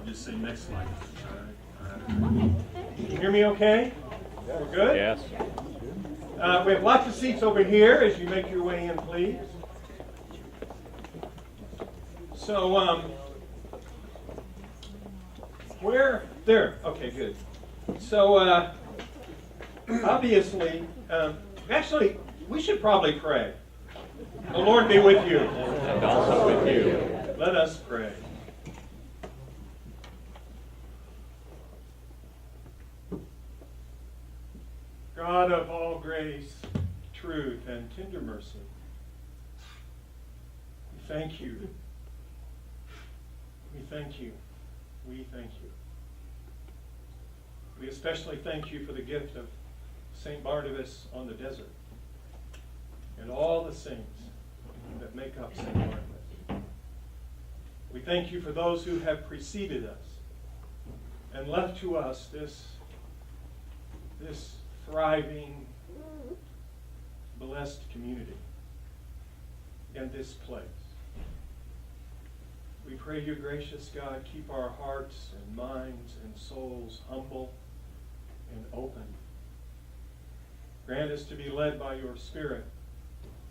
I'll just say next slide. All right. Can you hear me okay? We're good? Yes. We have lots of seats over here as you make your way in, please. So, where? There. Okay, good. So, obviously, actually, we should probably pray. The Lord be with you. And also with you. Let us pray. God of all grace, truth, and tender mercy, we thank you. We thank you. We thank you. We especially thank you for the gift of St. Barnabas on the desert and all the saints that make up St. Barnabas. We thank you for those who have preceded us and left to us this thriving, blessed community in this place. We pray you, gracious God, keep our hearts and minds and souls humble and open. Grant us to be led by your Spirit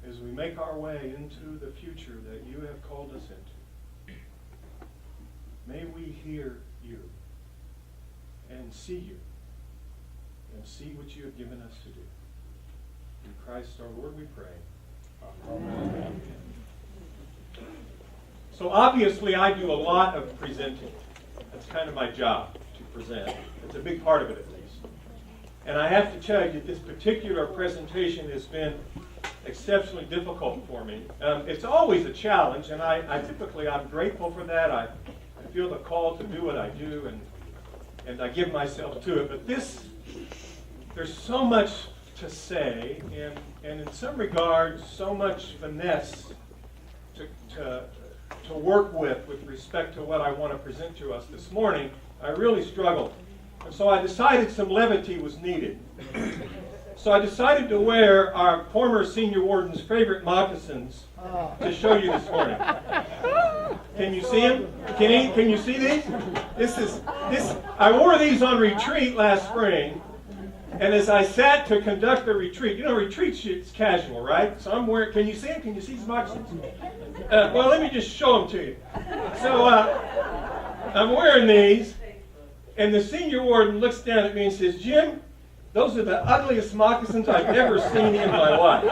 as we make our way into the future that you have called us into. May we hear you and see you and see what you have given us to do. In Christ our Lord we pray. Amen. So obviously I do a lot of presenting. That's kind of my job, to present. It's a big part of it at least. And I have to tell you, this particular presentation has been exceptionally difficult for me. It's always a challenge, and I'm grateful for that. I feel the call to do what I do, and I give myself to it. But there's so much to say, and in some regards, so much finesse to work with respect to what I want to present to us this morning. I really struggled. And so I decided some levity was needed. So I decided to wear our former senior warden's favorite moccasins to show you this morning. Can you see them? Can you see these? I wore these on retreat last spring. And as I sat to conduct the retreat, retreat it's casual, right? So I'm wearing, can you see them? Can you see these moccasins? Well, let me just show them to you. So I'm wearing these, and the senior warden looks down at me and says, "Jim, those are the ugliest moccasins I've ever seen in my life.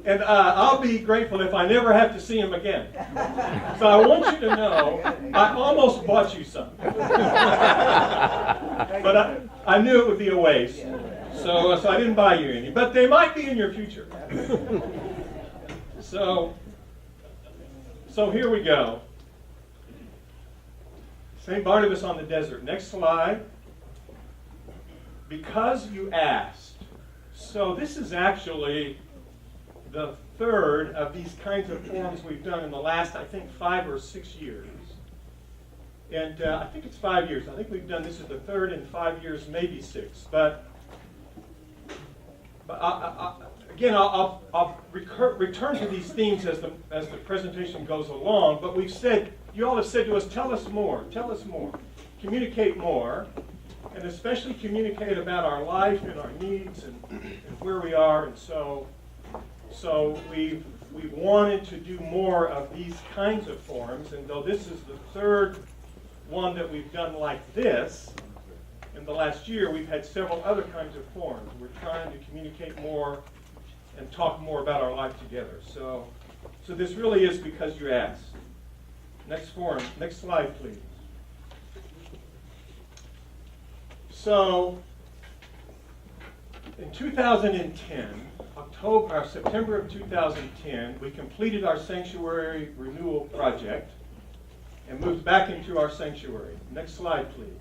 And I'll be grateful if I never have to see them again." So I want you to know, I almost bought you some. But I knew it would be a waste. So I didn't buy you any. But they might be in your future. So here we go. St. Barnabas on the desert. Next slide. Because you asked. So this is actually the third of these kinds of forums we've done in the last, I think, 5 or 6 years. And I think it's 5 years. I think we've done this is the third in 5 years, maybe 6. But again, I'll return to these themes as the presentation goes along. But you all have said to us, tell us more, communicate more, and especially communicate about our life and our needs and where we are. And so we've wanted to do more of these kinds of forums. And though this is the third one that we've done like this, in the last year, we've had several other kinds of forums. We're trying to communicate more and talk more about our life together. So this really is because you asked. Next forum. Next slide, please. So, in 2010, September of 2010, we completed our sanctuary renewal project and moved back into our sanctuary. Next slide, please.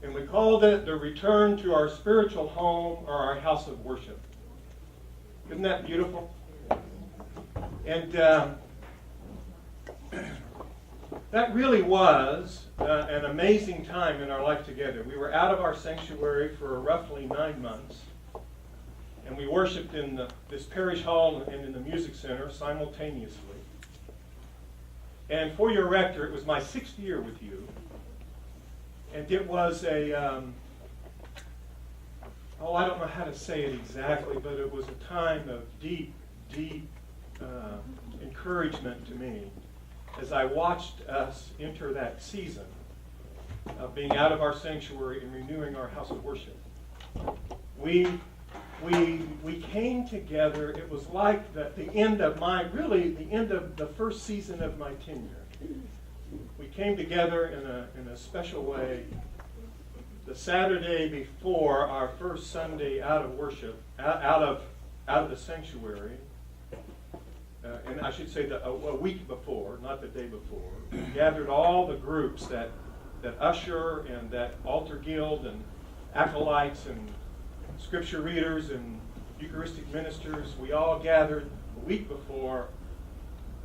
And we called it the return to our spiritual home or our house of worship. Isn't that beautiful? And that really was an amazing time in our life together. We were out of our sanctuary for roughly 9 months. And we worshiped in this parish hall and in the music center simultaneously. And for your rector, it was my 6th year with you. And it was I don't know how to say it exactly, but it was a time of deep, deep encouragement to me as I watched us enter that season of being out of our sanctuary and renewing our house of worship. We came together. It was like the end of the first season of my tenure. We came together in a special way. The Saturday before our first Sunday out of worship, out of the sanctuary, and I should say a week before, not the day before, we gathered all the groups that usher and that altar guild and acolytes and scripture readers and Eucharistic ministers. We all gathered a week before,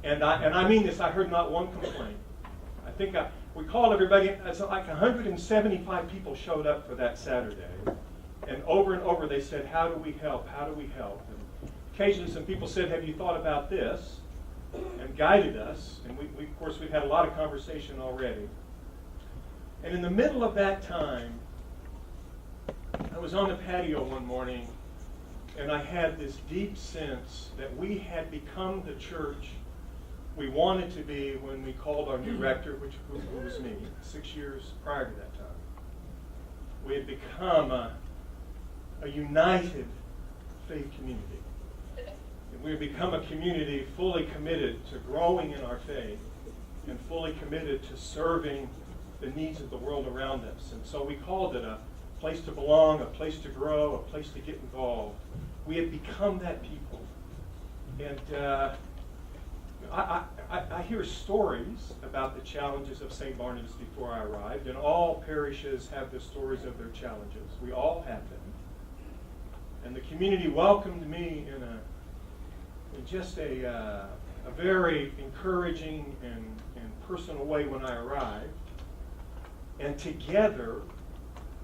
and I mean this. I heard not one complaint. I think we called everybody. It's like 175 people showed up for that Saturday, and over they said, "How do we help? How do we help?" And occasionally, some people said, "Have you thought about this?" and guided us. And we of course, we've had a lot of conversation already. And in the middle of that time, I was on the patio one morning, and I had this deep sense that we had become the church we wanted to be when we called our new rector, which was me, 6 years prior to that time. We had become a united faith community. And we had become a community fully committed to growing in our faith and fully committed to serving the needs of the world around us. And so we called it a place to belong, a place to grow, a place to get involved. We had become that people. And I hear stories about the challenges of St. Barnabas before I arrived, and all parishes have the stories of their challenges. We all have them. And the community welcomed me in just a very encouraging and personal way when I arrived. And together,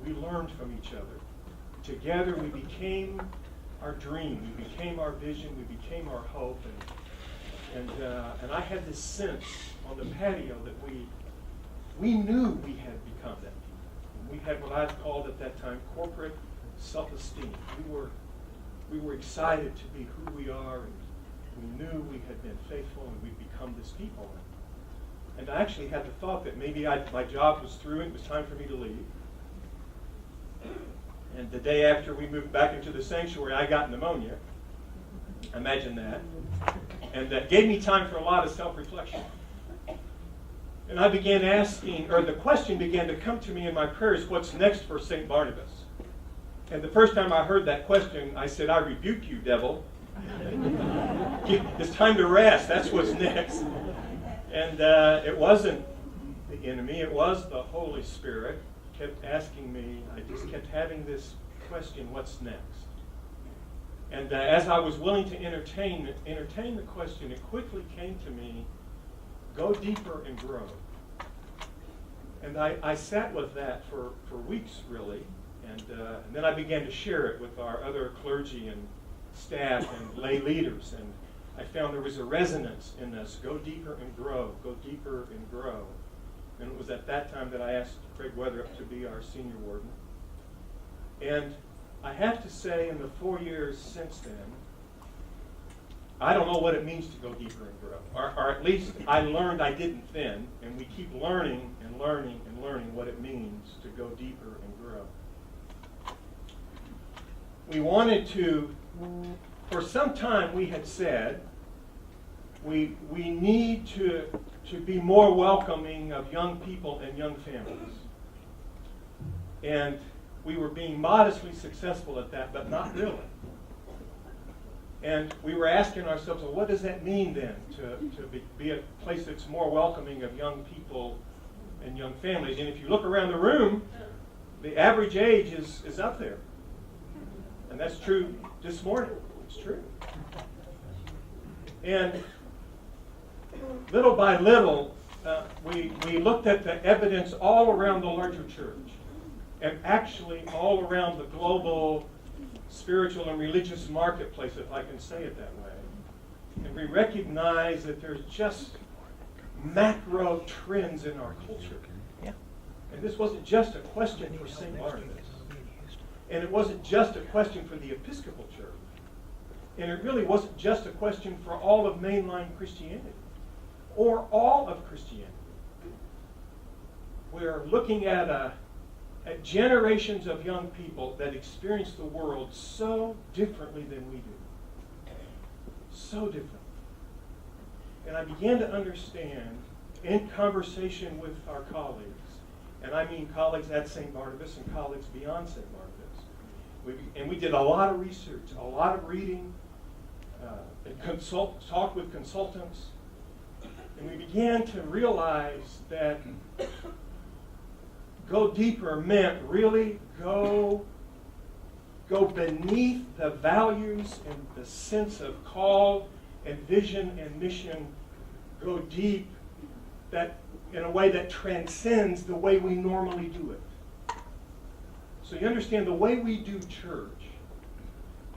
we learned from each other. Together, we became our dream. We became our vision. We became our hope. And I had this sense on the patio that we knew we had become that people. And we had what I called at that time corporate self-esteem. We were excited to be who we are, and we knew we had been faithful, and we'd become this people. And I actually had the thought that maybe my job was through and it was time for me to leave. And the day after we moved back into the sanctuary, I got pneumonia. Imagine that. And that gave me time for a lot of self-reflection. And I began asking, or the question began to come to me in my prayers, what's next for St. Barnabas? And the first time I heard that question, I said, I rebuke you, devil. It's time to rest. That's what's next. And it wasn't the enemy. It was the Holy Spirit. He kept asking me. I just kept having this question, what's next? And as I was willing to entertain the question, it quickly came to me, go deeper and grow. And I sat with that for weeks, really. And then I began to share it with our other clergy and staff and lay leaders. And I found there was a resonance in this, go deeper and grow, go deeper and grow. And it was at that time that I asked Craig Weatherup to be our senior warden. And I have to say, in the 4 years since then, I don't know what it means to go deeper and grow. Or at least I learned I didn't then, and we keep learning and learning and learning what it means to go deeper and grow. We wanted to, for some time we had said, we need to be more welcoming of young people and young families. And we were being modestly successful at that, but not really. And we were asking ourselves, well, what does that mean then to be a place that's more welcoming of young people and young families? And if you look around the room, the average age is up there. And that's true this morning. It's true. And little by little, we looked at the evidence all around the larger church, and actually all around the global spiritual and religious marketplace, if I can say it that way. And we recognize that there's just macro trends in our culture. Yeah. And this wasn't just a question for St. Barnabas. And it wasn't just a question for the Episcopal Church. And it really wasn't just a question for all of mainline Christianity or all of Christianity. We're looking at generations of young people that experience the world so differently than we do. So differently. And I began to understand in conversation with our colleagues, and I mean colleagues at St. Barnabas and colleagues beyond St. Barnabas. And we did a lot of research, a lot of reading, and talked with consultants, and we began to realize that go deeper meant really go beneath the values and the sense of call and vision and mission, go deep that in a way that transcends the way we normally do it. So you understand the way we do church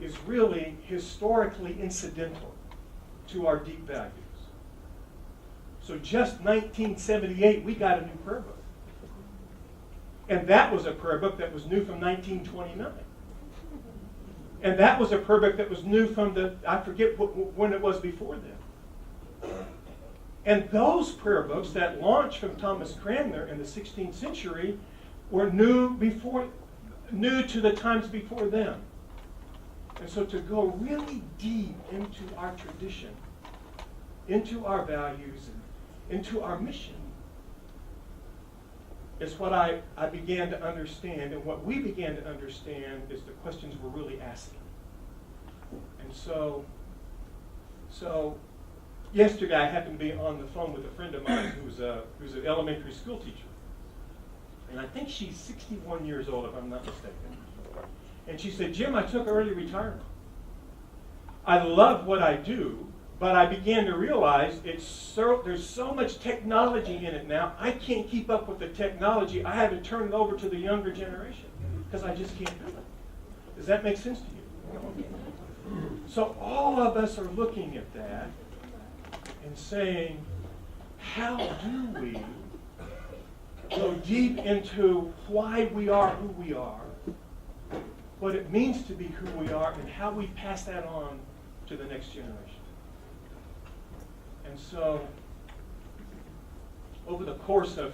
is really historically incidental to our deep values. So just 1978, we got a new prayer book. And that was a prayer book that was new from 1929. And that was a prayer book that was new from I forget when it was before then. And those prayer books that launched from Thomas Cranmer in the 16th century were new to the times before them. And so to go really deep into our tradition, into our values, and into our mission, is what I began to understand. And what we began to understand is the questions we're really asking. And so yesterday I happened to be on the phone with a friend of mine who's an elementary school teacher. And I think she's 61 years old, if I'm not mistaken. And she said, Jim, I took early retirement. I love what I do, but I began to realize there's so much technology in it now, I can't keep up with the technology. I have to turn it over to the younger generation because I just can't do it. Does that make sense to you? So all of us are looking at that and saying, how do we go deep into why we are who we are, what it means to be who we are, and how we pass that on to the next generation. And so, over the course of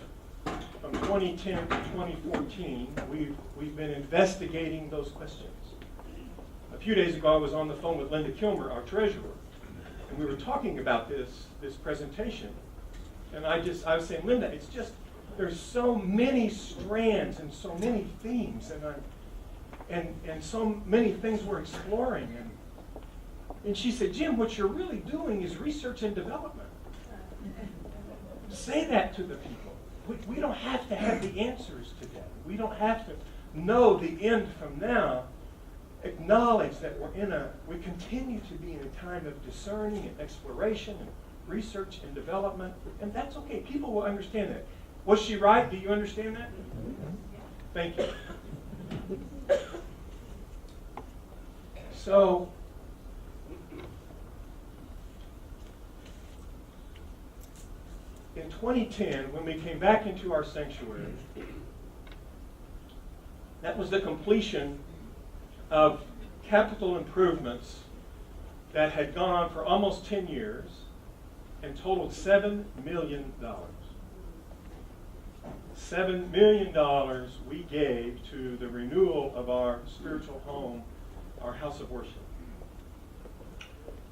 from 2010 to 2014, we've been investigating those questions. A few days ago, I was on the phone with Linda Kilmer, our treasurer, and we were talking about this presentation. And I was saying, Linda, it's just there's so many strands and so many themes, and so many things we're exploring. And she said, Jim, what you're really doing is research and development. Say that to the people. We don't have to have the answers today. We don't have to know the end from now. Acknowledge that we continue to be in a time of discerning and exploration and research and development, and that's okay. People will understand that. Was she right? Do you understand that? Thank you. So, in 2010, when we came back into our sanctuary, that was the completion of capital improvements that had gone on for almost 10 years and totaled $7 million. $7 million we gave to the renewal of our spiritual home, our house of worship.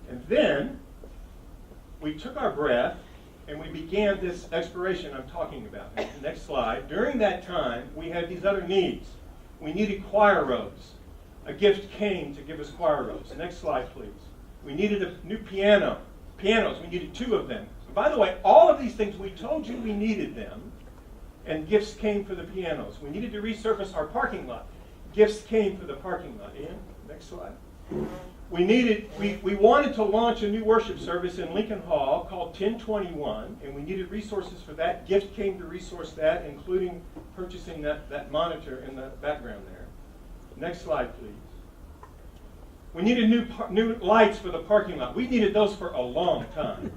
And then we took our breath and we began this exploration I'm talking about. Next slide. During that time, we had these other needs. We needed choir robes. A gift came to give us choir robes. Next slide, please. We needed a new pianos. We needed 2 of them. By the way, all of these things, we told you we needed them, and gifts came for the pianos. We needed to resurface our parking lot. Gifts came for the parking lot. Ian, next slide. We wanted to launch a new worship service in Lincoln Hall called 1021, and we needed resources for that. Gift came to resource that, including purchasing that monitor in the background there. Next slide, please. We needed new lights for the parking lot. We needed those for a long time.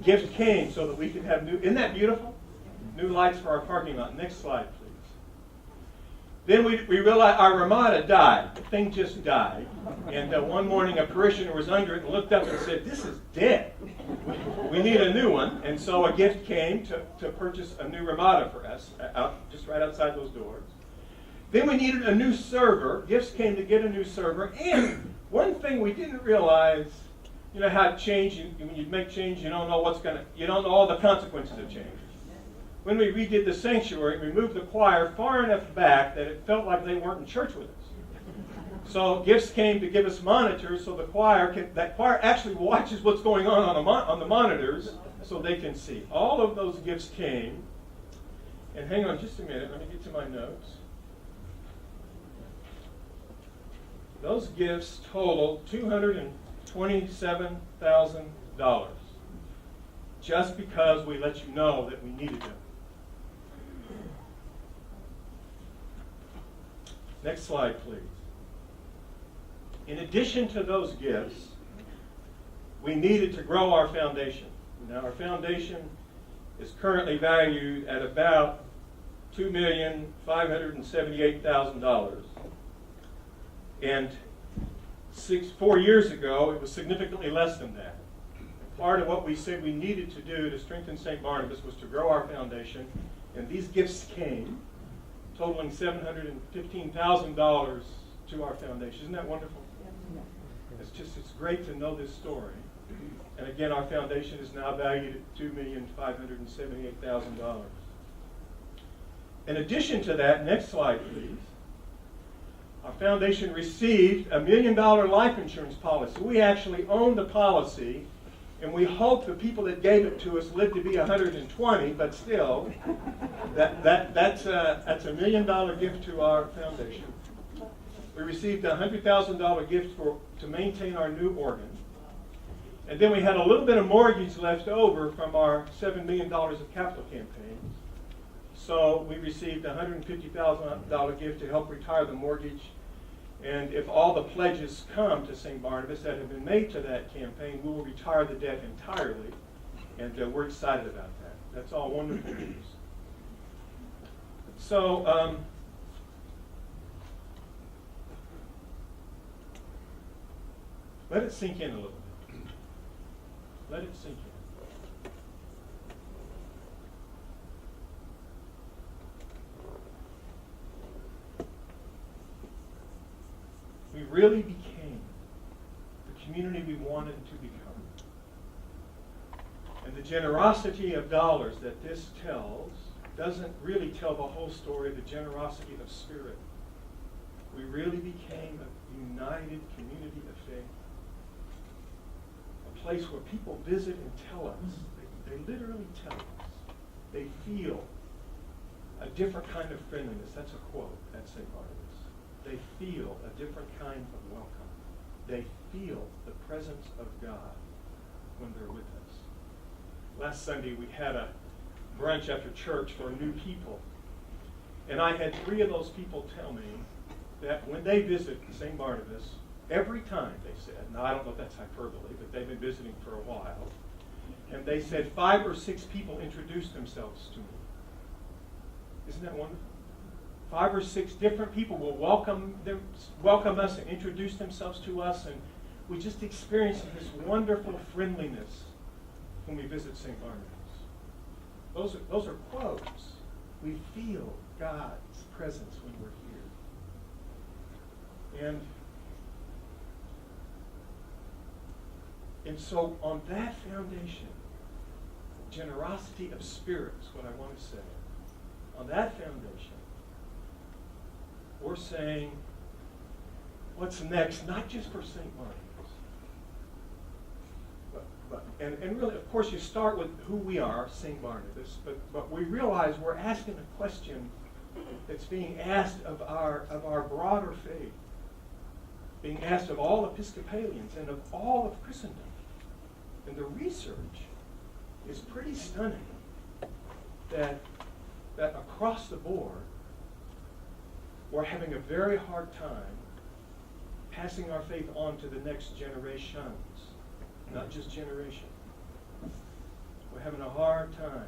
gift came so that we could have new, isn't that beautiful? New lights for our parking lot. Next slide, please. Then we realized our Ramada died. The thing just died. And one morning a parishioner was under it and looked up and said, "This is dead. We need a new one." And so a gift came to purchase a new Ramada for us, just right outside those doors. Then we needed a new server. Gifts came to get a new server. And one thing we didn't realize, you know how change, when you make change, you don't know you don't know all the consequences of change. When we redid the sanctuary, we moved the choir far enough back that it felt like they weren't in church with us. So gifts came to give us monitors so that choir actually watches what's going on the monitors so they can see. All of those gifts came. And hang on just a minute, let me get to my notes. Those gifts totaled $227,000 just because we let you know that we needed them. Next slide, please. In addition to those gifts, we needed to grow our foundation. Now, our foundation is currently valued at about $2,578,000. And 4 years ago, it was significantly less than that. Part of what we said we needed to do to strengthen St. Barnabas was to grow our foundation, and these gifts came, totaling $715,000 to our foundation. Isn't that wonderful? It's great to know this story. And again, our foundation is now valued at $2,578,000. In addition to that, next slide, please. Our foundation received a $1 million life insurance policy. We actually own the policy, and we hope the people that gave it to us live to be 120, but still, that's a $1 million gift to our foundation. We received a $100,000 gift to maintain our new organ. And then we had a little bit of mortgage left over from our $7 million of capital campaigns. So we received a $150,000 gift to help retire the mortgage. And if all the pledges come to St. Barnabas that have been made to that campaign, we will retire the debt entirely. And we're excited about that. That's all wonderful news. So, let it sink in a little bit. Let it sink in. We really became the community we wanted to become. And the generosity of dollars that this tells doesn't really tell the whole story of the generosity of spirit. We really became a united community of faith. A place where people visit and tell us, they literally tell us, they feel a different kind of friendliness. That's a quote at St. Barnabas. They feel a different kind of welcome. They feel the presence of God when they're with us. Last Sunday we had a brunch after church for new people. And I had 3 of those people tell me that when they visit St. Barnabas, every time they said, now I don't know if that's hyperbole, but they've been visiting for a while, and they said 5 or 6 people introduced themselves to me. Isn't that wonderful? 5 or 6 different people will welcome us and introduce themselves to us, and we just experience this wonderful friendliness when we visit St. Barnabas. Those are quotes. We feel God's presence when we're here. And so on that foundation, generosity of spirit is what I want to say. On that foundation, we're saying, what's next, not just for St. Barnabas, and really, of course, you start with who we are, St. Barnabas, but we realize we're asking a question that's being asked of our broader faith, being asked of all Episcopalians and of all of Christendom. And the research is pretty stunning that across the board, we're having a very hard time passing our faith on to the next generations, not just generation. we're having a hard time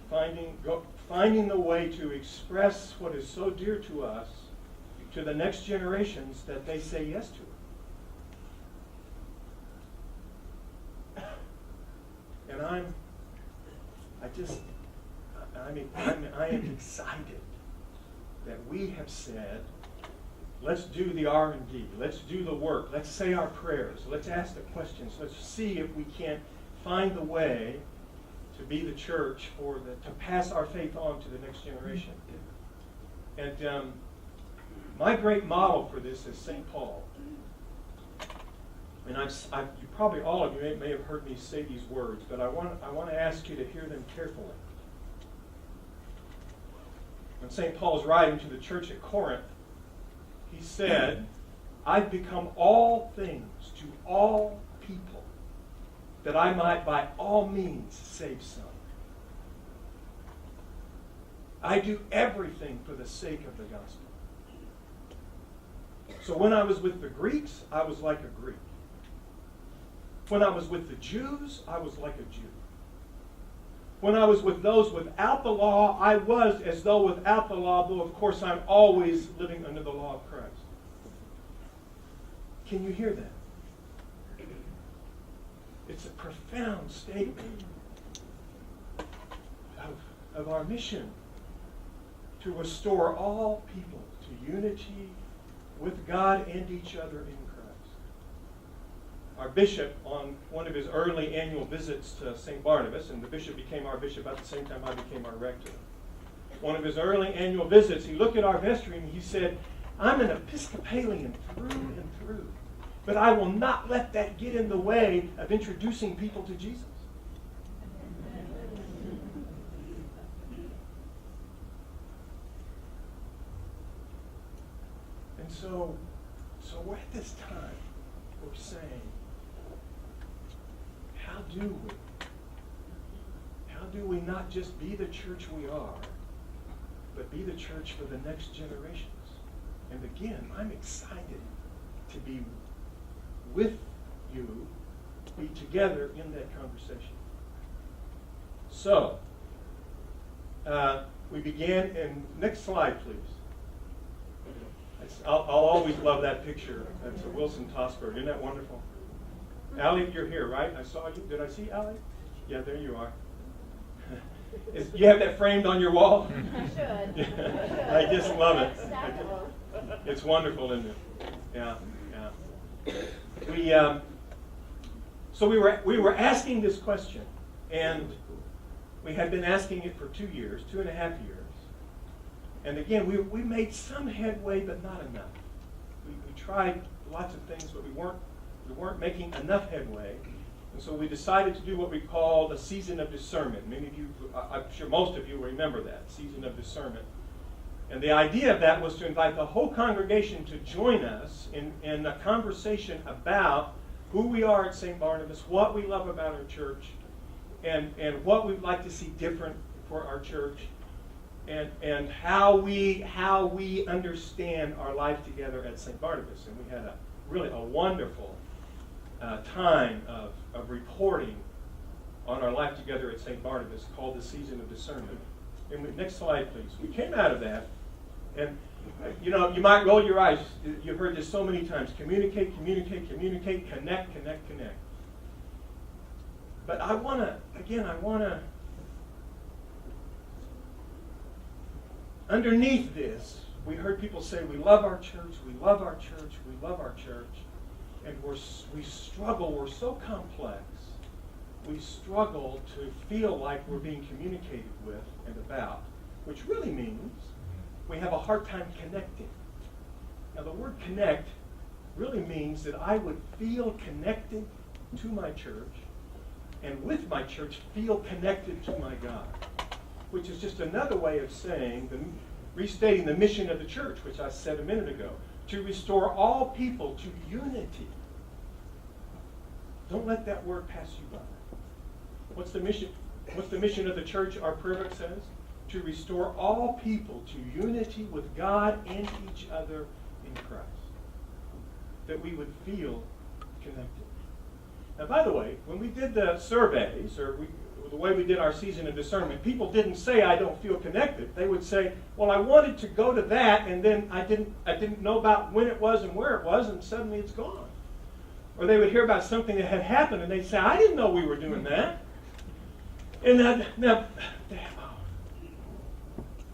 finding the way to express what is so dear to us to the next generations that they say yes to it. And I am excited that we have said, let's do the R&D, let's do the work, let's say our prayers, let's ask the questions, let's see if we can't find the way to be the church to pass our faith on to the next generation. And my great model for this is St. Paul. And you probably all of you may have heard me say these words, but I want to ask you to hear them carefully. When St. Paul is writing to the church at Corinth, he said, I've become all things to all people, that I might by all means save some. I do everything for the sake of the gospel. So when I was with the Greeks, I was like a Greek. When I was with the Jews, I was like a Jew. When I was with those without the law, I was as though without the law, though of course I'm always living under the law of Christ. Can you hear that? It's a profound statement of our mission to restore all people to unity with God and each other in Christ. Our bishop, on one of his early annual visits to St. Barnabas, and the bishop became our bishop at the same time I became our rector. One of his early annual visits, he looked at our vestry and he said, I'm an Episcopalian through and through, but I will not let that get in the way of introducing people to Jesus. And so we're at this time, we're saying, how do we not just be the church we are, but be the church for the next generations? And again, I'm excited to be with you, be together in that conversation. So, we began, and next slide, please. I'll always love that picture. That's a Wilson Tosberg. Isn't that wonderful? Allie, you're here, right? I saw you. Did I see Allie? Yeah, there you are. You have that framed on your wall? I should. I just love it. It's wonderful, isn't it? Yeah. So we were asking this question, and we had been asking it for 2.5 years. And again, we made some headway, but not enough. We tried lots of things, but we weren't making enough headway. And so we decided to do what we called a season of discernment. Many of you, I'm sure most of you remember that, season of discernment. And the idea of that was to invite the whole congregation to join us in a conversation about who we are at St. Barnabas, what we love about our church, and what we'd like to see different for our church, and how we understand our life together at St. Barnabas. And we had a wonderful time of reporting on our life together at St. Barnabas called the Season of Discernment. And next slide, please. We came out of that, and you might roll your eyes. You've heard this so many times. Communicate, connect. But I want to, underneath this, we heard people say, we love our church, and we struggle, we're so complex, we struggle to feel like we're being communicated with and about, which really means we have a hard time connecting. Now the word connect really means that I would feel connected to my church, and with my church feel connected to my God, which is just another way of saying, restating the mission of the church, which I said a minute ago, to restore all people to unity. Don't let that word pass you by. What's the mission? What's the mission of the church? Our prayer book says, to restore all people to unity with God and each other in Christ. That we would feel connected. Now, by the way, when we did the surveys, the way we did our season of discernment, people didn't say, I don't feel connected. They would say, well, I wanted to go to that, and then I didn't know about when it was and where it was, and suddenly it's gone. Or they would hear about something that had happened, and they'd say, I didn't know we were doing that. And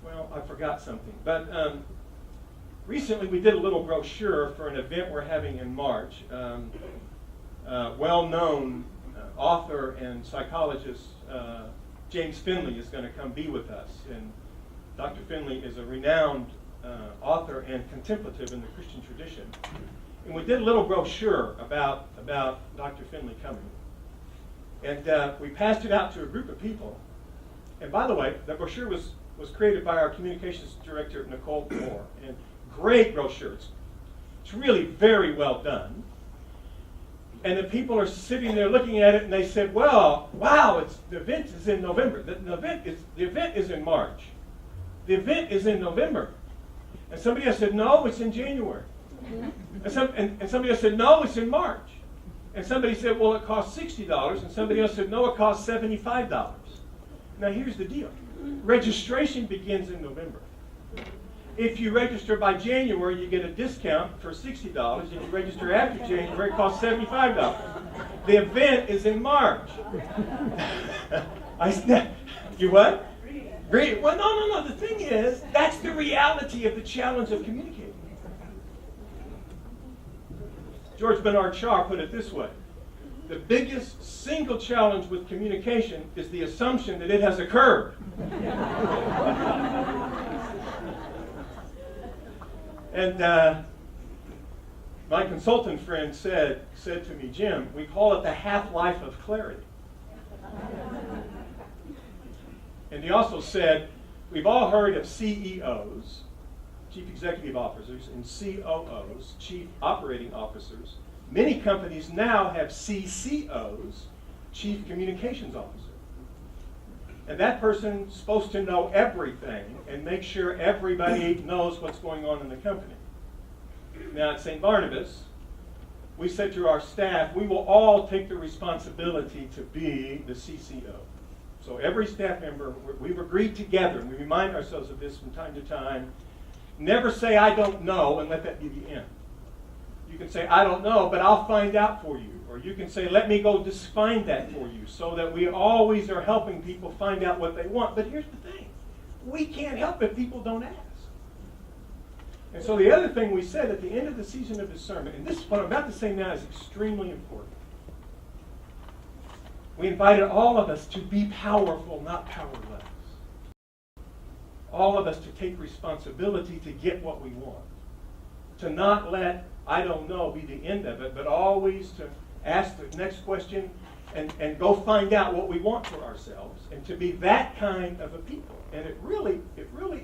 well, I forgot something. But recently we did a little brochure for an event we're having in March. Well-known author and psychologist James Finley is going to come be with us. And Dr. Finley is a renowned author and contemplative in the Christian tradition. And we did a little brochure about Dr. Finley coming. And we passed it out to a group of people. And by the way, the brochure was created by our communications director, Nicole Moore. And great brochure. It's really very well done. And the people are sitting there looking at it, and they said, well, wow, the event is in November. The event is in March. The event is in November. And somebody else said, no, it's in January. And somebody else said, no, it's in March. And somebody said, well, it costs $60. And somebody else said, no, it costs $75. Now, here's the deal. Registration begins in November. If you register by January, you get a discount for $60. If you register after January, it costs $75. The event is in March. You what? Read. Well, no. The thing is, that's the reality of the challenge of communicating. George Bernard Shaw put it this way. The biggest single challenge with communication is the assumption that it has occurred. And my consultant friend said to me, Jim, we call it the half-life of clarity. And he also said, we've all heard of CEOs, Chief Executive Officers, and COOs, Chief Operating Officers. Many companies now have CCOs, Chief Communications Officer. And that person's supposed to know everything and make sure everybody knows what's going on in the company. Now at St. Barnabas, we said to our staff, we will all take the responsibility to be the CCO. So every staff member, we've agreed together, and we remind ourselves of this from time to time, never say, I don't know, and let that be the end. You can say, I don't know, but I'll find out for you. Or you can say, let me go just find that for you, so that we always are helping people find out what they want. But here's the thing. We can't help if people don't ask. And so the other thing we said at the end of the season of discernment, and this, what I'm about to say now, is extremely important. We invited all of us to be powerful, not powerless. All of us to take responsibility to get what we want. To not let I don't know be the end of it, but always to ask the next question and go find out what we want for ourselves, and to be that kind of a people. And it really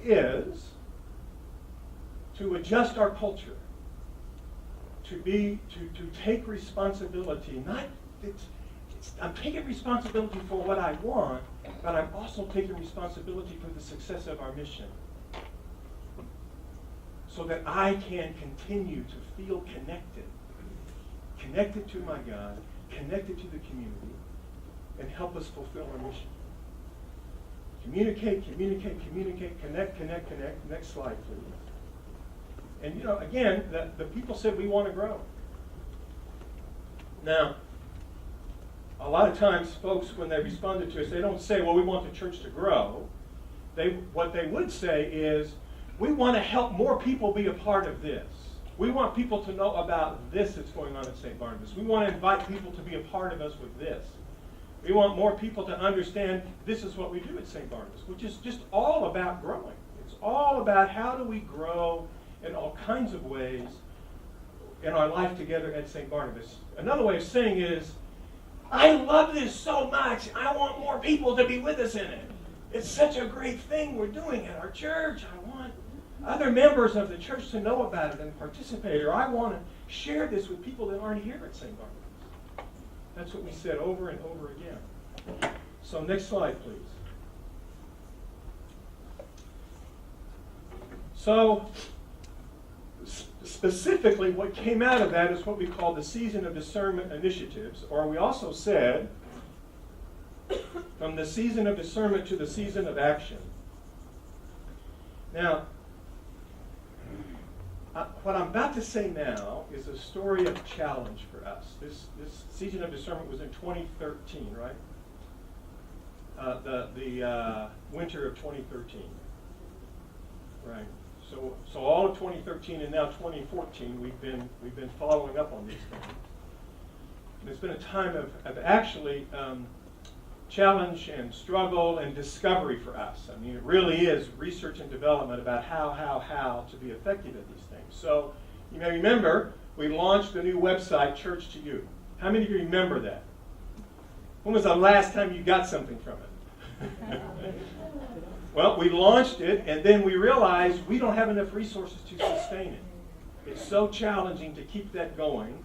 is to adjust our culture, to take responsibility. I'm taking responsibility for what I want, but I'm also taking responsibility for the success of our mission, so that I can continue to feel connected to my God, connected to the community, and help us fulfill our mission. Communicate, connect. Next slide, please. And again, the people said we want to grow. Now, a lot of times folks, when they responded to us, they don't say, well, we want the church to grow. What they would say is, we want to help more people be a part of this. We want people to know about this that's going on at St. Barnabas. We want to invite people to be a part of us with this. We want more people to understand this is what we do at St. Barnabas, which is just all about growing. It's all about how do we grow in all kinds of ways in our life together at St. Barnabas. Another way of saying is, I love this so much, I want more people to be with us in it. It's such a great thing we're doing at our church. I want other members of the church to know about it and participate, or I want to share this with people that aren't here at St. Barnabas. That's what we said over and over again. So next slide, please. So specifically, what came out of that is what we call the Season of Discernment initiatives, or we also said, from the season of discernment to the season of action. Now, what I'm about to say now is a story of challenge for us. This season of discernment was in 2013, right? The winter of 2013, right? So all of 2013 and now 2014, we've been following up on these things. And it's been a time of actually challenge and struggle and discovery for us. I mean, it really is research and development about how to be effective at these things. So you may remember we launched a new website, Church to You. How many of you remember that? When was the last time you got something from it? Well, we launched it, and then we realized we don't have enough resources to sustain it. It's so challenging to keep that going,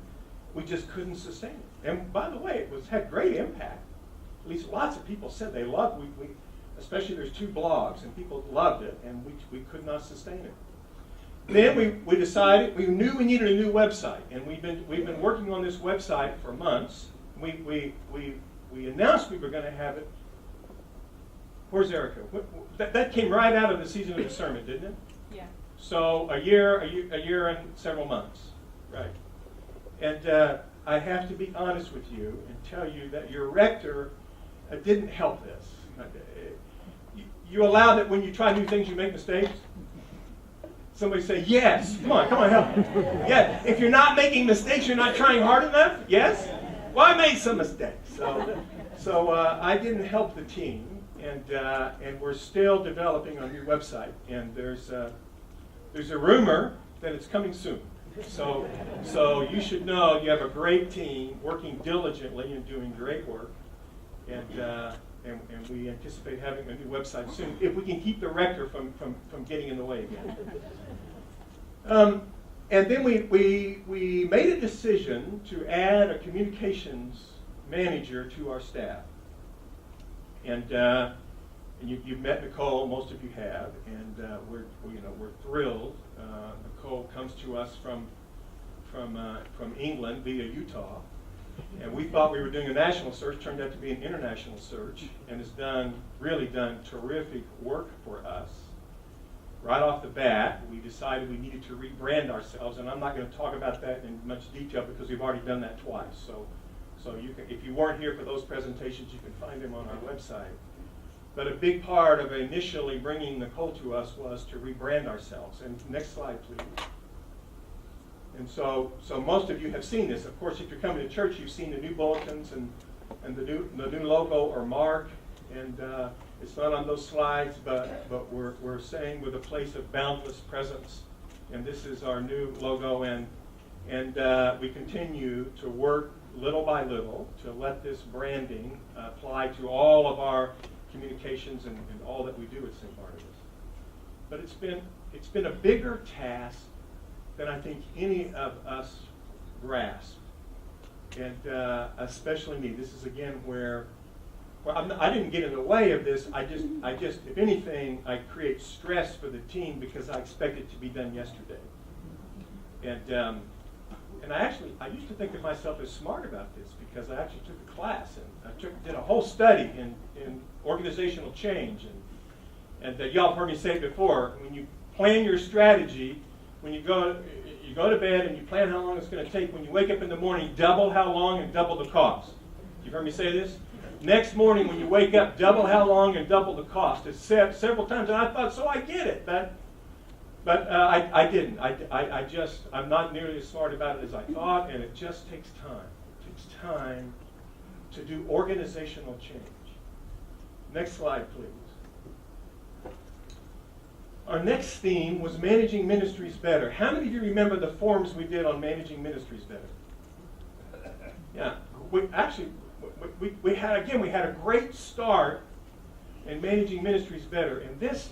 we just couldn't sustain it. And by the way, it had great impact. At least lots of people said they loved it. We especially there's 2 blogs, and people loved it, and we could not sustain it. Then we decided, we knew we needed a new website, and we've been working on this website for months. We announced we were going to have it. Where's Erica? That came right out of the season of discernment, didn't it? Yeah. So a year and several months, right? And I have to be honest with you and tell you that your rector didn't help this. You allow that when you try new things, you make mistakes. Somebody say, yes. Come on, help me. Yeah. If you're not making mistakes, you're not trying hard enough. Yes. Well, I made some mistakes. So I didn't help the team. And we're still developing our new website, and there's a rumor that it's coming soon. So you should know you have a great team working diligently and doing great work, and we anticipate having a new website soon if we can keep the rector from getting in the way again. And then we made a decision to add a communications manager to our staff. And you've met Nicole, most of you have, and we're thrilled. Nicole comes to us from England via Utah, and we thought we were doing a national search. Turned out to be an international search, and has really done terrific work for us. Right off the bat, we decided we needed to rebrand ourselves, and I'm not going to talk about that in much detail because we've already done that twice. So you can, if you weren't here for those presentations, you can find them on our website. But a big part of initially bringing Nicole to us was to rebrand ourselves. And next slide, please. And so most of you have seen this. Of course, if you're coming to church, you've seen the new bulletins and the new logo or mark. And it's not on those slides, but we're saying we're the place of boundless presence. And this is our new logo. And we continue to work little by little to let this branding apply to all of our communications and all that we do at St. Barnabas. But it's been a bigger task than I think any of us grasped, and especially me. This is again where I didn't get in the way of this. I just if anything, I create stress for the team because I expect it to be done yesterday. And I used to think of myself as smart about this because I actually took a class and I did a whole study in organizational change. And y'all have heard me say it before. When you plan your strategy, when you go to bed and you plan how long it's going to take, when you wake up in the morning, double how long and double the cost. You've heard me say this? Next morning when you wake up, double how long and double the cost. It's said several times, and I thought, so I get it. But I didn't. I'm not nearly as smart about it as I thought, and it just takes time. It takes time to do organizational change. Next slide, please. Our next theme was managing ministries better. How many of you remember the forms we did on managing ministries better? Yeah, we had a great start in managing ministries better, and this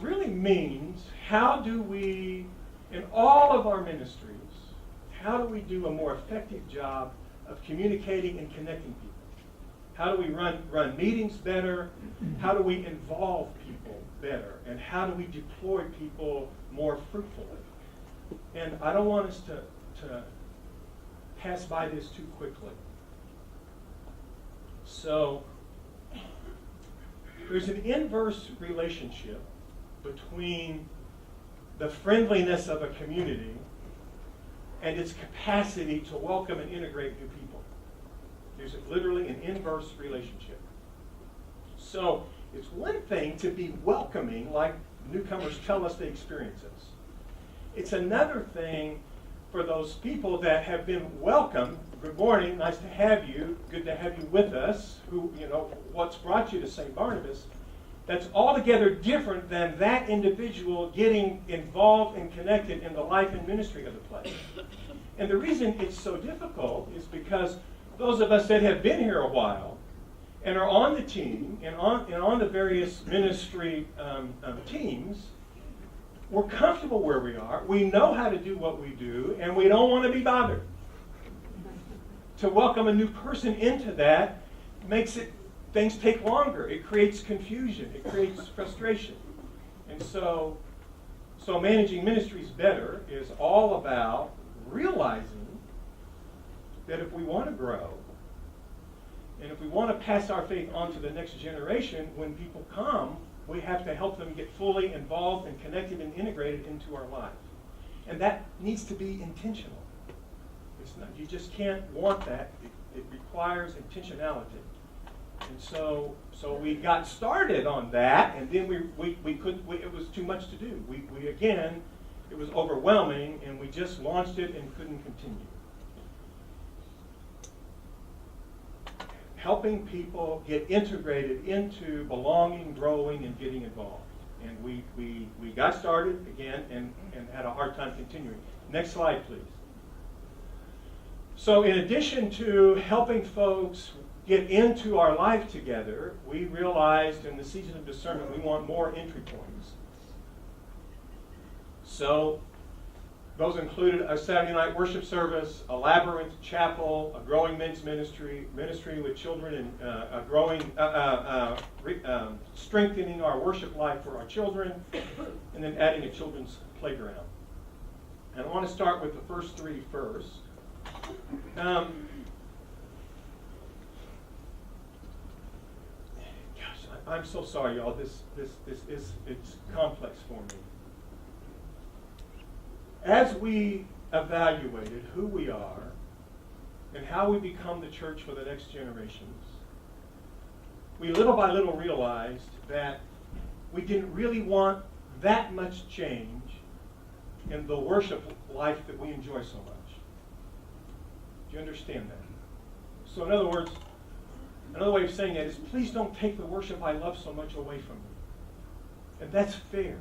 really means how do we, in all of our ministries, how do we do a more effective job of communicating and connecting people? How do we run meetings better? How do we involve people better? And how do we deploy people more fruitfully? And I don't want us to pass by this too quickly. So, there's an inverse relationship between the friendliness of a community and its capacity to welcome and integrate new people. There's literally an inverse relationship. So, it's one thing to be welcoming, like newcomers tell us they experience us. It's another thing for those people that have been welcomed. Good morning, nice to have you, good to have you with us, who, what's brought you to St. Barnabas. That's altogether different than that individual getting involved and connected in the life and ministry of the place. And the reason it's so difficult is because those of us that have been here a while and are on the team and on the various ministry teams, we're comfortable where we are. We know how to do what we do, and we don't want to be bothered. To welcome a new person into that makes things take longer. It creates confusion. It creates frustration. And so managing ministries better is all about realizing that if we want to grow, and if we want to pass our faith on to the next generation, when people come, we have to help them get fully involved and connected and integrated into our life. And that needs to be intentional. It's not, you just can't want that. It requires intentionality. And so we got started on that, and then we couldn't, it was too much to do. We again, it was overwhelming, and we just launched it and couldn't continue. Helping people get integrated into belonging, growing, and getting involved. And we got started again and had a hard time continuing. Next slide, please. So in addition to helping folks get into our life together, we realized in the season of discernment we want more entry points. So those included a Saturday night worship service, a labyrinth chapel, a growing men's ministry with children, and strengthening our worship life for our children, and then adding a children's playground. And I want to start with the first three first. I'm so sorry, y'all. This is it's complex for me. As we evaluated who we are and how we become the church for the next generations, we little by little realized that we didn't really want that much change in the worship life that we enjoy so much. Do you understand that? So in other words, another way of saying that is, please don't take the worship I love so much away from me. And that's fair.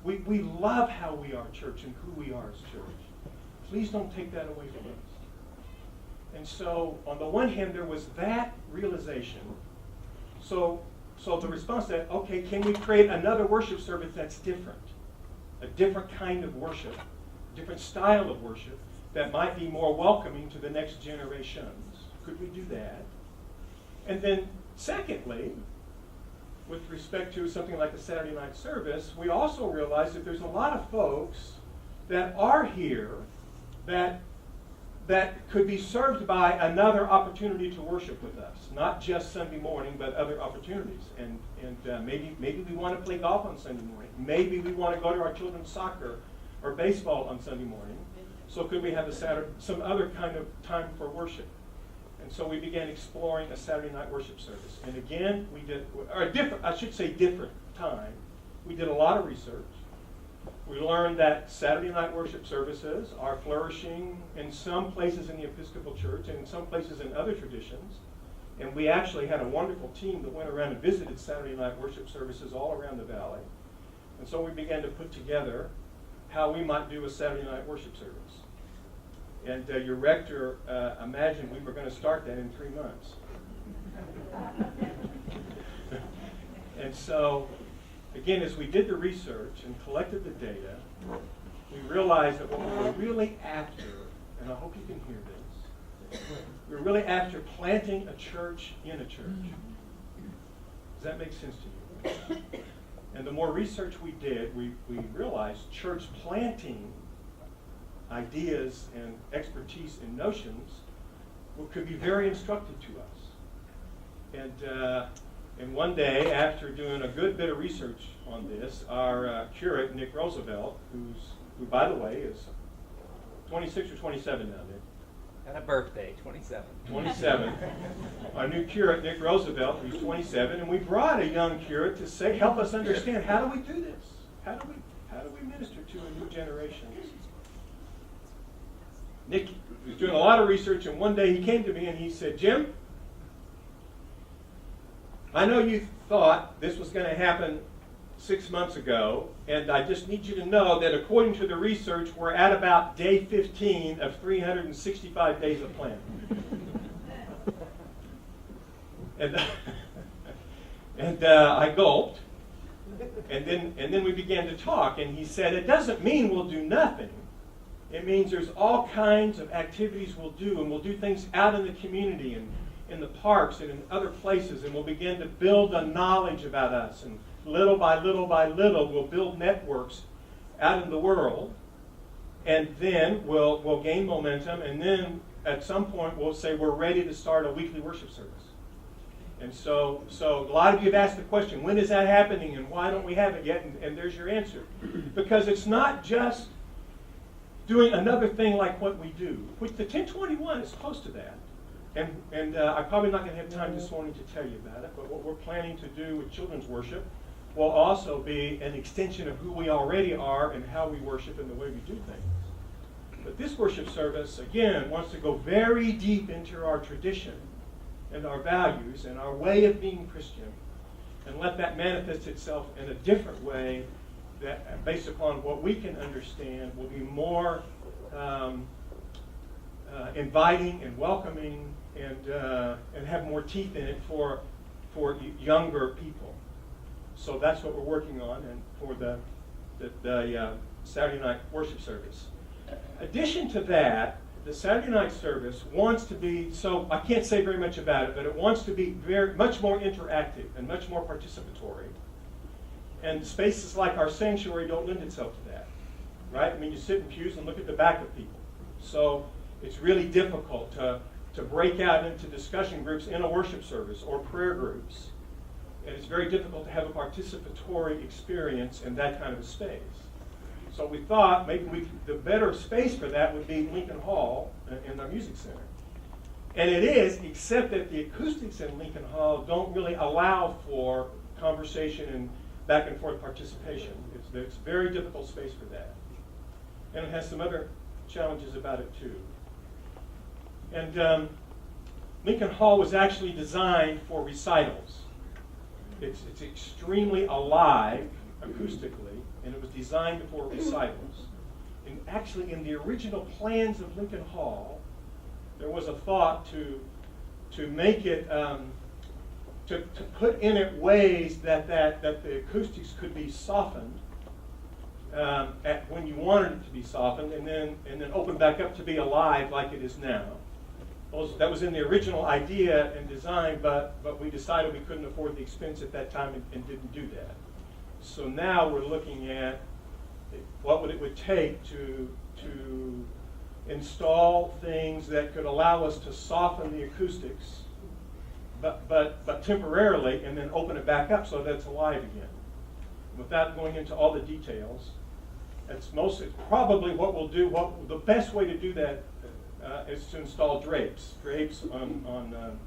We love how we are church and who we are as church. Please don't take that away from us. And so, on the one hand, there was that realization. So the response to that, okay, can we create another worship service that's different? A different kind of worship, different style of worship that might be more welcoming to the next generations. Could we do that? And then, secondly, with respect to something like a Saturday night service, we also realize that there's a lot of folks that are here that could be served by another opportunity to worship with us, not just Sunday morning, but other opportunities. And maybe we want to play golf on Sunday morning. Maybe we want to go to our children's soccer or baseball on Sunday morning. So could we have some other kind of time for worship? And so we began exploring a Saturday night worship service. And again, we did, or a different time. We did a lot of research. We learned that Saturday night worship services are flourishing in some places in the Episcopal Church and in some places in other traditions. And we actually had a wonderful team that went around and visited Saturday night worship services all around the valley. And so we began to put together how we might do a Saturday night worship service. And your rector imagined we were going to start that in 3 months. And so, again, as we did the research and collected the data, we realized that what we were really after, and I hope you can hear this, we were really after planting a church in a church. Does that make sense to you? And the more research we did, we realized church planting ideas and expertise and notions could be very instructive to us. And one day, after doing a good bit of research on this, our curate, Nick Roosevelt, who by the way is 26 or 27 now, Nick? Had a birthday, 27. 27. Our new curate, Nick Roosevelt, who's 27, and we brought a young curate to help us understand, how do we do this? How do we minister to a new generation? Nick was doing a lot of research, and one day he came to me and he said, Jim, I know you thought this was going to happen 6 months ago, and I just need you to know that according to the research, we're at about day 15 of 365 days of planning. And I gulped, and then we began to talk, and he said, it doesn't mean we'll do nothing. It means there's all kinds of activities we'll do, and we'll do things out in the community and in the parks and in other places, and we'll begin to build a knowledge about us, and little by little by little we'll build networks out in the world, and then we'll gain momentum, and then at some point we'll say we're ready to start a weekly worship service. And so a lot of you have asked the question, when is that happening and why don't we have it yet? And there's your answer. Because it's not just doing another thing like what we do, which the 1021 is close to that. And I'm probably not going to have time this morning to tell you about it, but what we're planning to do with children's worship will also be an extension of who we already are and how we worship and the way we do things. But this worship service, again, wants to go very deep into our tradition and our values and our way of being Christian, and let that manifest itself in a different way that, based upon what we can understand, will be more inviting and welcoming and have more teeth in it for younger people. So that's what we're working on, and for the Saturday night worship service. Addition to that, the Saturday night service wants to be, so I can't say very much about it, but it wants to be much more interactive and much more participatory. And spaces like our sanctuary don't lend itself to that, right? I mean, you sit in pews and look at the back of people. So it's really difficult to break out into discussion groups in a worship service or prayer groups. And it's very difficult to have a participatory experience in that kind of a space. So we thought maybe the better space for that would be Lincoln Hall in our music center. And it is, except that the acoustics in Lincoln Hall don't really allow for conversation and back and forth participation. It's a very difficult space for that. And it has some other challenges about it too. And Lincoln Hall was actually designed for recitals. It's extremely alive acoustically, and it was designed for recitals. And actually, in the original plans of Lincoln Hall, there was a thought to make it, to put in it ways that the acoustics could be softened when you wanted it to be softened, and then open back up to be alive like it is now. That was in the original idea and design, but we decided we couldn't afford the expense at that time and didn't do that. So now we're looking at what it would take to install things that could allow us to soften the acoustics, but temporarily, and then open it back up so that it's alive again. Without going into all the details, it's probably what we'll do. The best way to do that is to install drapes on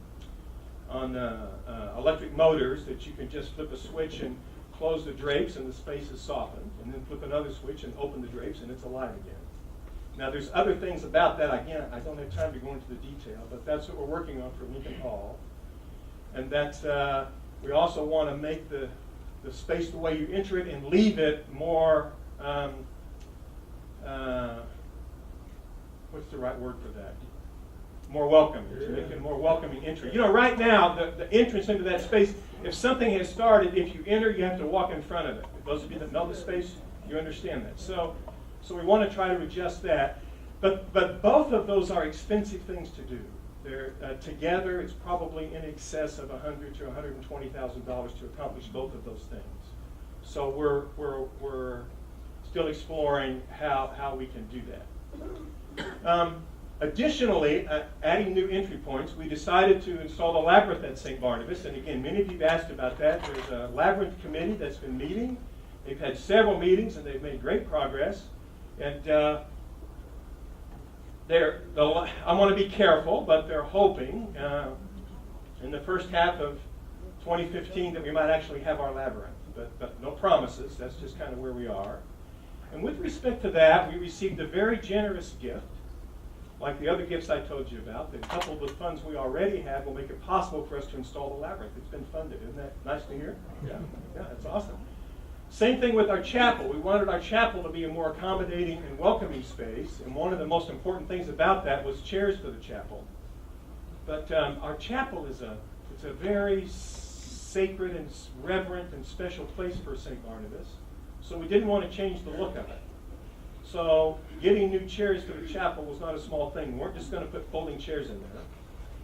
electric motors that you can just flip a switch and close the drapes and the space is softened, and then flip another switch and open the drapes and it's alive again. Now there's other things about that. Again, I don't have time to go into the detail, but that's what we're working on for Lincoln Hall. And that's we also want to make the space the way you enter it and leave it more what's the right word for that? More welcoming, to make it a more welcoming entry. You know, right now, the entrance into that space, if something has started, if you enter, you have to walk in front of it. Those of you that know the space, you understand that. So we want to try to adjust that. But both of those are expensive things to do. They're together, it's probably in excess of $100,000 to $120,000 to accomplish both of those things. So we're still exploring how we can do that. Additionally, adding new entry points, we decided to install the labyrinth at St. Barnabas. And again, many of you have asked about that. There's a labyrinth committee that's been meeting. They've had several meetings and they've made great progress. And I want to be careful, but they're hoping in the first half of 2015 that we might actually have our labyrinth. But no promises. That's just kind of where we are. And with respect to that, we received a very generous gift. Like the other gifts I told you about, that coupled with funds we already have will make it possible for us to install the labyrinth. It's been funded. Isn't that nice to hear? Yeah, that's awesome. Same thing with our chapel. We wanted our chapel to be a more accommodating and welcoming space, and one of the most important things about that was chairs for the chapel. But our chapel is a very sacred and reverent and special place for St. Barnabas, so we didn't want to change the look of it. So getting new chairs for the chapel was not a small thing. We weren't just going to put folding chairs in there.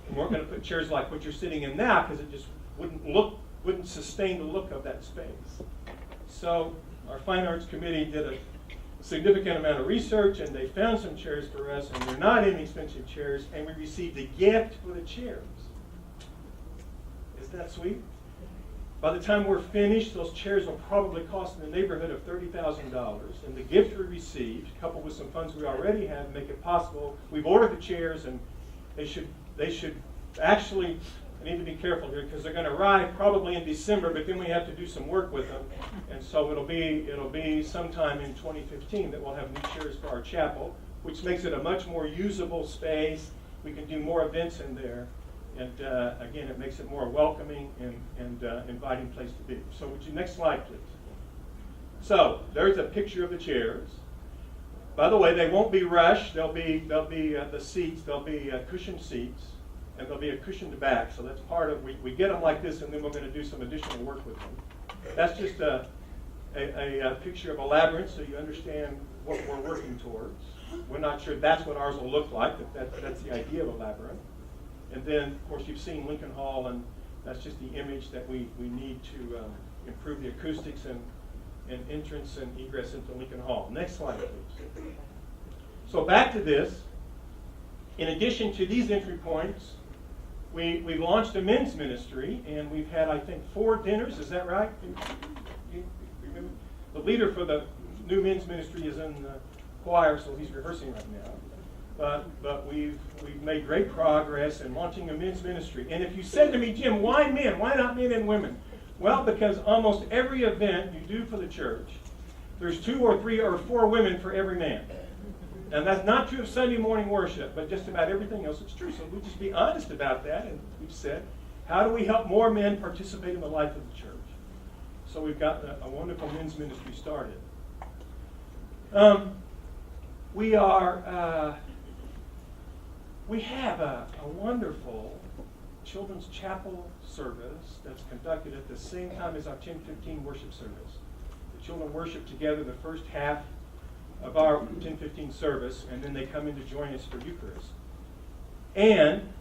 We weren't going to put chairs like what you're sitting in now because it just wouldn't sustain the look of that space. So our Fine Arts Committee did a significant amount of research and they found some chairs for us, and they're not inexpensive chairs, and we received a gift for the chairs. Isn't that sweet? By the time we're finished, those chairs will probably cost in the neighborhood of $30,000. And the gift we received, coupled with some funds we already have, make it possible. We've ordered the chairs, and they should actually, I need to be careful here because they're going to arrive probably in December, but then we have to do some work with them. And so it'll be sometime in 2015 that we'll have new chairs for our chapel, which makes it a much more usable space. We can do more events in there. And again, it makes it more welcoming and inviting place to be. So would you, next slide, please. So there's a picture of the chairs. By the way, they won't be rushed. They'll be the seats. They'll be cushioned seats, and there'll be a cushioned back. So that's part of, we get them like this, and then we're going to do some additional work with them. That's just a picture of a labyrinth, so you understand what we're working towards. We're not sure that's what ours will look like, but that's the idea of a labyrinth. And then, of course, you've seen Lincoln Hall, and that's just the image that we need to improve the acoustics and entrance and egress into Lincoln Hall. Next slide, please. So back to this. In addition to these entry points, we launched a men's ministry, and we've had, I think, 4 dinners. Is that right? You remember? The leader for the new men's ministry is in the choir, so he's rehearsing right now. But we've made great progress in launching a men's ministry. And if you said to me, Jim, why men? Why not men and women? Well, because almost every event you do for the church, there's 2 or 3 or 4 women for every man. And that's not true of Sunday morning worship, but just about everything else it's true. So we'll just be honest about that. And we've said, how do we help more men participate in the life of the church? So we've got a wonderful men's ministry started. We have a wonderful children's chapel service that's conducted at the same time as our 10:15 worship service. The children worship together the first half of our 10:15 service, and then they come in to join us for Eucharist. And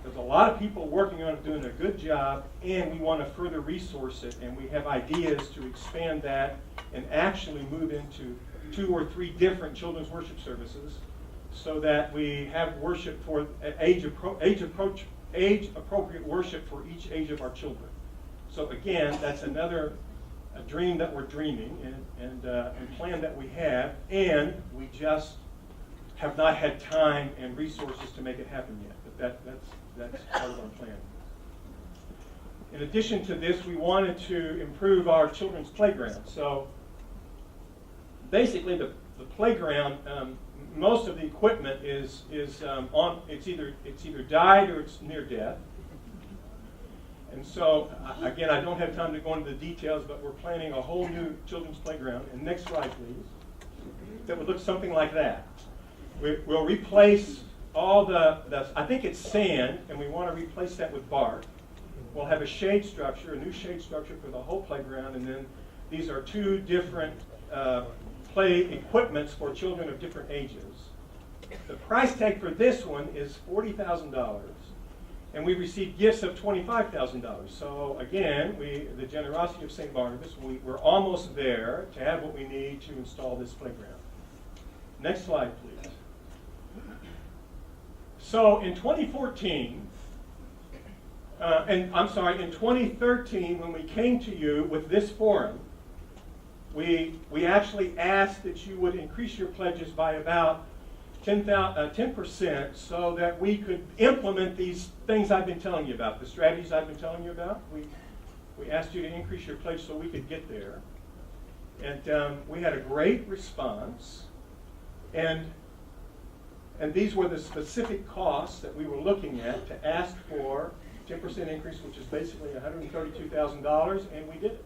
there's a lot of people working on it, doing a good job, and we want to further resource it, and we have ideas to expand that and actually move into 2 or 3 different children's worship services, so that we have worship for age-appropriate worship for each age of our children. So again, that's another dream that we're dreaming and plan that we have, and we just have not had time and resources to make it happen yet. But that's part of our plan. In addition to this, we wanted to improve our children's playground. So basically, the playground, most of the equipment is it's either died or it's near death. And so again, I don't have time to go into the details, but we're planning a whole new children's playground. And next slide, please. That would look something like that. We'll replace all the I think it's sand, and we want to replace that with bark. We'll have a shade structure, a new shade structure for the whole playground, and then these are 2 different play equipments for children of different ages. The price tag for this one is $40,000, and we received gifts of $25,000. So again, the generosity of St. Barnabas, we're almost there to have what we need to install this playground. Next slide, please. So in 2014, in 2013, when we came to you with this forum, we actually asked that you would increase your pledges by about 10% so that we could implement these things I've been telling you about, the strategies I've been telling you about. We asked you to increase your pledge so we could get there. And we had a great response. And these were the specific costs that we were looking at to ask for 10% increase, which is basically $132,000, and we did it.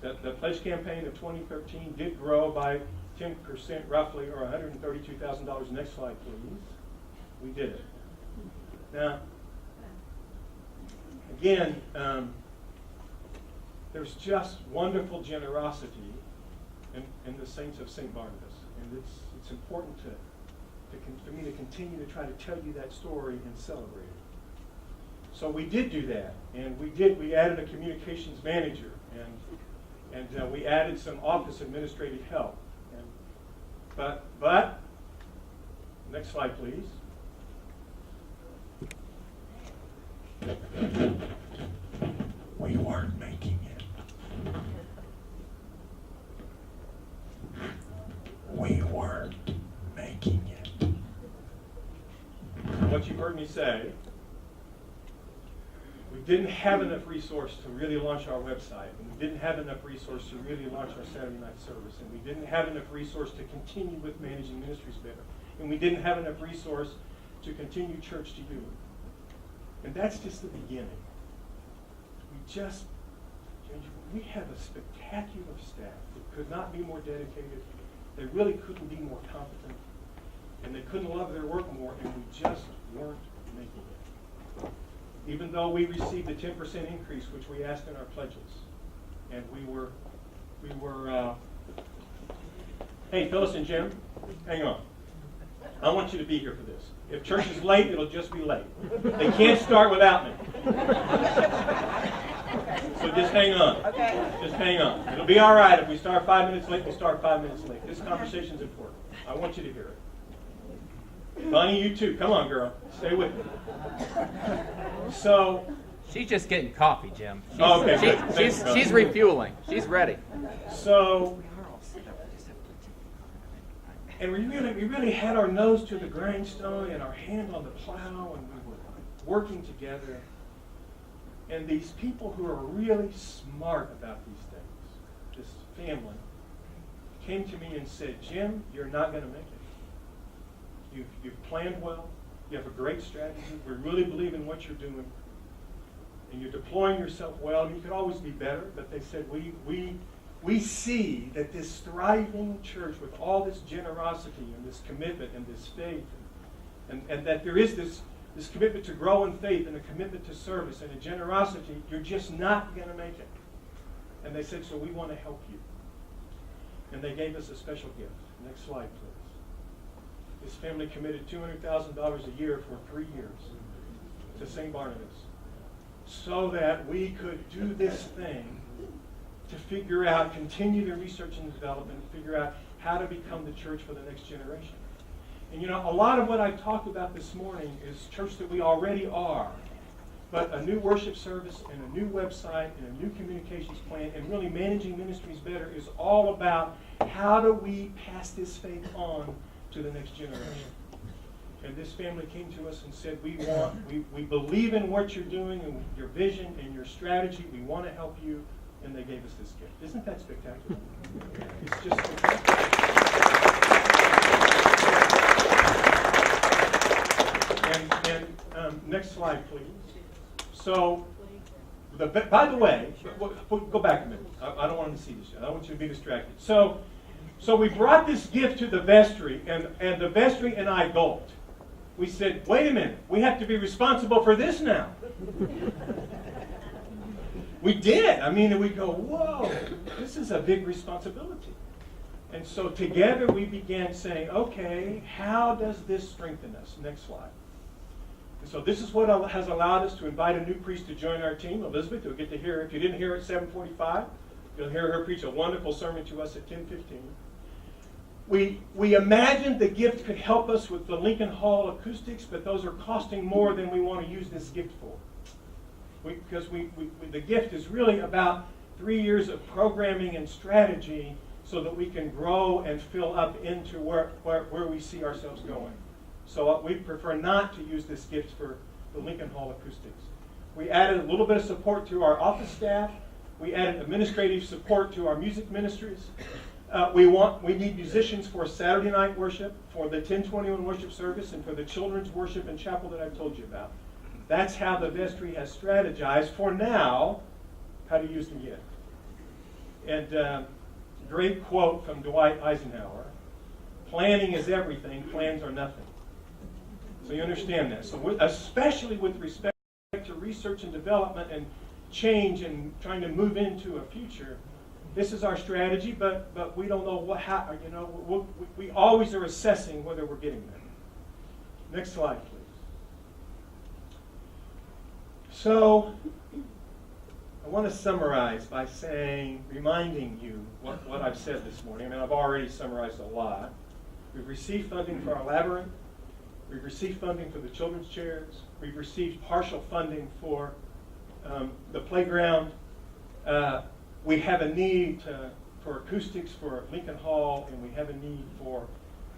The pledge campaign of 2013 did grow by 10% roughly, or $132,000. Next slide, please. We did it. Now, again, there's just wonderful generosity in the saints of St. Barnabas, and it's important for me to continue to try to tell you that story and celebrate it. So we did do that, and we added a communications manager, and we added some office administrative help. But next slide, please. We weren't making it. We weren't making it. What you've heard me say, we didn't have enough resource to really launch our website, and we didn't have enough resource to really launch our Saturday night service, and we didn't have enough resource to continue with managing ministries better, and we didn't have enough resource to continue church to you. And that's just the beginning. We have a spectacular staff that could not be more dedicated. They really couldn't be more competent, and they couldn't love their work more, and we just weren't making it. Even though we received a 10% increase, which we asked in our pledges, and we were. Hey, Phyllis and Jim, hang on. I want you to be here for this. If church is late, it'll just be late. They can't start without me. So just hang on. Okay. Just hang on. It'll be all right if we start 5 minutes late. We start 5 minutes late. This conversation's important. I want you to hear it. Bonnie, you too. Come on, girl. Stay with me. So. She's just getting coffee, Jim. She's refueling. She's ready. So. And we really had our nose to the grindstone and our hand on the plow, and we were working together. And these people who are really smart about these things, this family, came to me and said, Jim, you're not going to make it. You've planned well. You have a great strategy. We really believe in what you're doing. And you're deploying yourself well. You could always be better, but they said, we see that this thriving church with all this generosity and this commitment and this faith, and that there is this commitment to grow in faith and a commitment to service and a generosity, you're just not going to make it. And they said, so we want to help you. And they gave us a special gift. Next slide, please. This family committed $200,000 a year for 3 years to St. Barnabas so that we could do this thing to continue the research and development, figure out how to become the church for the next generation. And a lot of what I talked about this morning is church that we already are, but a new worship service and a new website and a new communications plan and really managing ministries better is all about how do we pass this faith on to the next generation. And this family came to us and said, we believe in what you're doing and your vision and your strategy. We want to help you. And they gave us this gift. Isn't that spectacular? It's just spectacular. And next slide, please. So, by the way, go back a minute. I don't want them to see this yet. I don't want you to be distracted. So we brought this gift to the vestry, and the vestry and I gulped. We said, wait a minute. We have to be responsible for this now. We did. We go, whoa, this is a big responsibility. And so together we began saying, okay, how does this strengthen us? Next slide. And so this is what has allowed us to invite a new priest to join our team, Elizabeth. You'll get to hear, if you didn't hear her at 7:45, you'll hear her preach a wonderful sermon to us at 10:15. We imagined the gift could help us with the Lincoln Hall acoustics, but those are costing more than we want to use this gift for. Because the gift is really about 3 years of programming and strategy so that we can grow and fill up into where we see ourselves going. So we prefer not to use this gift for the Lincoln Hall acoustics. We added a little bit of support to our office staff. We added administrative support to our music ministries. We need musicians for Saturday night worship, for the 1021 worship service, and for the children's worship and chapel that I've told you about. That's how the vestry has strategized for now how to use the gift. And great quote from Dwight Eisenhower: "Planning is everything, plans are nothing." So you understand that. So especially with respect to research and development and change and trying to move into a future, this is our strategy, but we don't know we always are assessing whether we're getting there. Next slide, please. So I want to summarize by reminding you what I've said this morning. I mean, I've already summarized a lot. We've received funding for our labyrinth. We've received funding for the children's chairs. We've received partial funding for the playground. We have a need for acoustics for Lincoln Hall, and we have a need for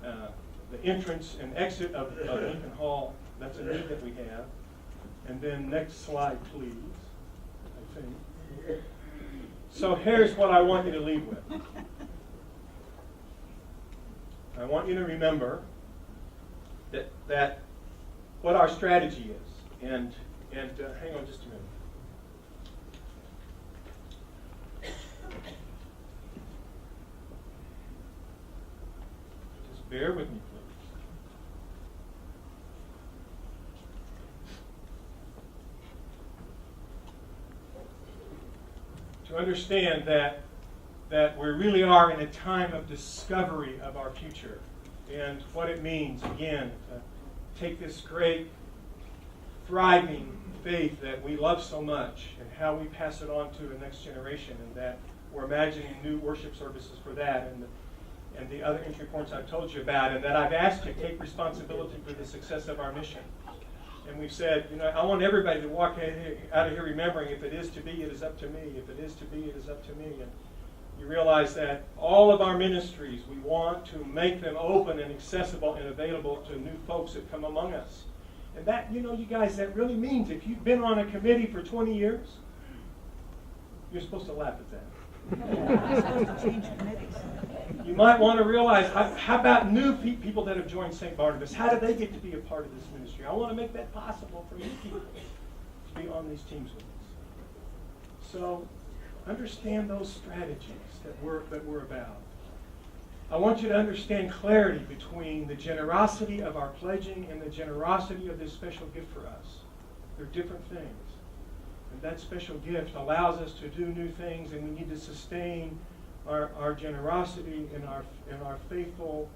the entrance and exit of Lincoln Hall. That's a need that we have. And then next slide, please, I think. So here's what I want you to leave with. I want you to remember that what our strategy is. And hang on just a minute. Just bear with me, please. To understand that we really are in a time of discovery of our future and what it means, again, to take this great, thriving faith that we love so much and how we pass it on to the next generation, and that we're imagining new worship services for that and the other entry points I've told you about, and that I've asked to take responsibility for the success of our mission. And we've said, I want everybody to walk out of here remembering, if it is to be, it is up to me. If it is to be, it is up to me. And you realize that all of our ministries, we want to make them open and accessible and available to new folks that come among us. And that, you guys, that really means if you've been on a committee for 20 years, you're supposed to laugh at that. You're supposed to change committees. You might want to realize, how about new people that have joined St. Barnabas? How do they get to be a part of this ministry? I want to make that possible for you people to be on these teams with us. So understand those strategies that we're about. I want you to understand clarity between the generosity of our pledging and the generosity of this special gift for us. They're different things. And that special gift allows us to do new things, and we need to sustain our generosity and our faithful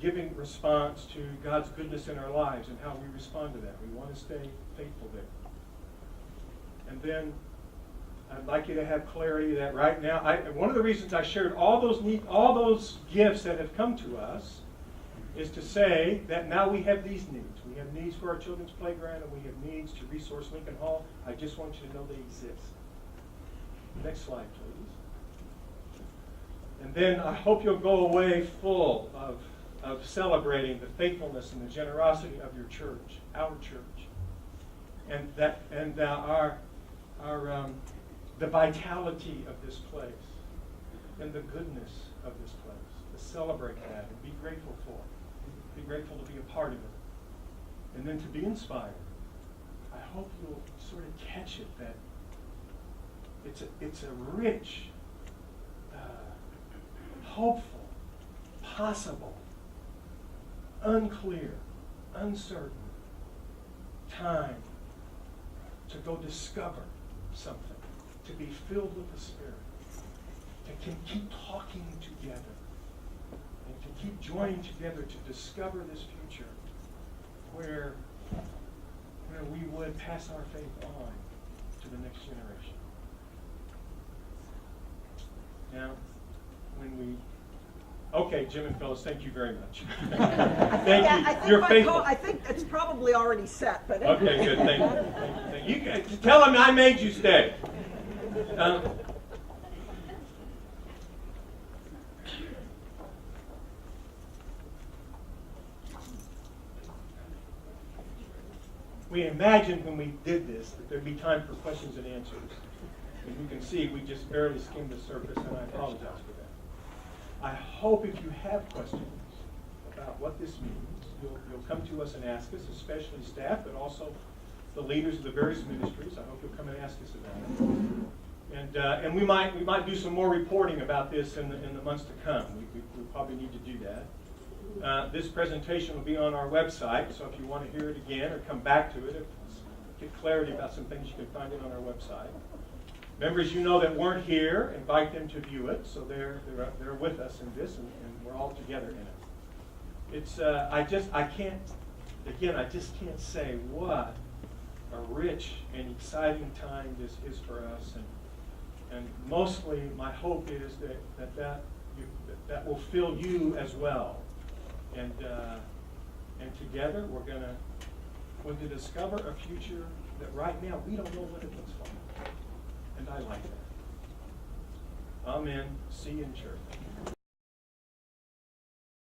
giving response to God's goodness in our lives and how we respond to that. We want to stay faithful there. And then I'd like you to have clarity that right now, one of the reasons I shared all those gifts that have come to us is to say that now we have these needs. We have needs for our children's playground, and we have needs to resource Lincoln Hall. I just want you to know they exist. Next slide, please. And then I hope you'll go away full of celebrating the faithfulness and the generosity of your church, our church, and the vitality of this place, and the goodness of this place. To celebrate that and be grateful for it. Be grateful to be a part of it. And then to be inspired. I hope you'll sort of catch it that it's a rich, hopeful, possible, unclear, uncertain time to go discover something, to be filled with the Spirit, to keep talking together, and to keep joining together to discover this future where we would pass our faith on to the next generation. Now, Okay, Jim and Phyllis, thank you very much. I Thank you. think You're my faithful. I think it's probably already set, but. Okay, good. Thank you. Thank you. You can tell him I made you stay. We imagined when we did this that there'd be time for questions and answers. As you can see, we just barely skimmed the surface, and I apologize for that. I hope if you have questions about what this means, you'll come to us and ask us, especially staff, but also the leaders of the various ministries. I hope you'll come and ask us about it. And we might do some more reporting about this in the months to come. We probably need to do that. This presentation will be on our website, so if you want to hear it again or come back to it, get clarity about some things, you can find it on our website. Members you know that weren't here, invite them to view it, so they're with us in this, and we're all together in it. It's I just can't say what a rich and exciting time this is for us, and mostly my hope is that will fill you as well. And together we're going to discover a future that right now we don't know what it looks like. And I like that. Amen. See you in church.